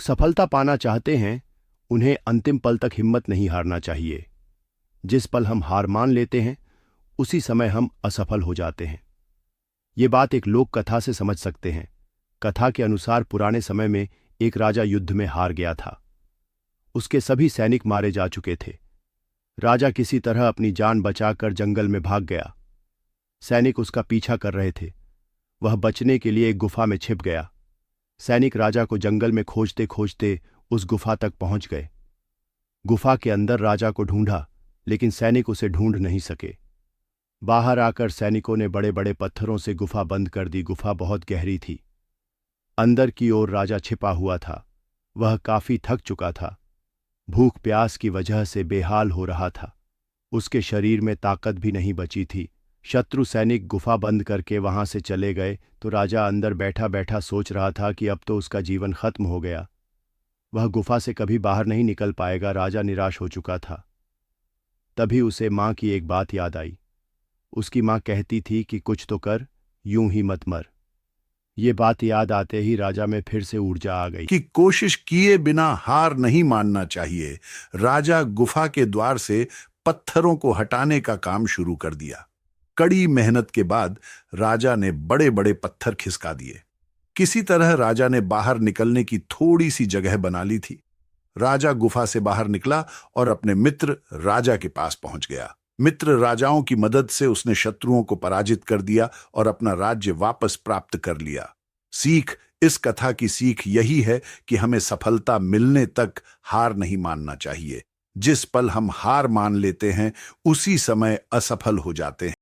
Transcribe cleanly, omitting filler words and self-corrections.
लोग सफलता पाना चाहते हैं, उन्हें अंतिम पल तक हिम्मत नहीं हारना चाहिए। जिस पल हम हार मान लेते हैं, उसी समय हम असफल हो जाते हैं। ये बात एक लोक कथा से समझ सकते हैं। कथा के अनुसार पुराने समय में एक राजा युद्ध में हार गया था। उसके सभी सैनिक मारे जा चुके थे। राजा किसी तरह अपनी जान बचाकर जंगल में भाग गया। सैनिक उसका पीछा कर रहे थे। वह बचने के लिए एक गुफा में छिप गया। सैनिक राजा को जंगल में खोजते खोजते उस गुफा तक पहुंच गए। गुफा के अंदर राजा को ढूंढा, लेकिन सैनिक उसे ढूंढ नहीं सके। बाहर आकर सैनिकों ने बड़े बड़े पत्थरों से गुफा बंद कर दी। गुफा बहुत गहरी थी। अंदर की ओर राजा छिपा हुआ था। वह काफी थक चुका था। भूख प्यास की वजह से बेहाल हो रहा था। उसके शरीर में ताकत भी नहीं बची थी। शत्रु सैनिक गुफा बंद करके वहां से चले गए तो राजा अंदर बैठा बैठा सोच रहा था कि अब तो उसका जीवन खत्म हो गया। वह गुफा से कभी बाहर नहीं निकल पाएगा। राजा निराश हो चुका था। तभी उसे मां की एक बात याद आई। उसकी मां कहती थी कि कुछ तो कर, यूं ही मत मर। ये बात याद आते ही राजा में फिर से ऊर्जा आ गई कि कोशिश किए बिना हार नहीं मानना चाहिए। राजा गुफा के द्वार से पत्थरों को हटाने का काम शुरू कर दिया। कड़ी मेहनत के बाद राजा ने बड़े बड़े पत्थर खिसका दिए। किसी तरह राजा ने बाहर निकलने की थोड़ी सी जगह बना ली थी। राजा गुफा से बाहर निकला और अपने मित्र राजा के पास पहुंच गया। मित्र राजाओं की मदद से उसने शत्रुओं को पराजित कर दिया और अपना राज्य वापस प्राप्त कर लिया। सीख, इस कथा की सीख यही है कि हमें सफलता मिलने तक हार नहीं मानना चाहिए। जिस पल हम हार मान लेते हैं, उसी समय असफल हो जाते हैं।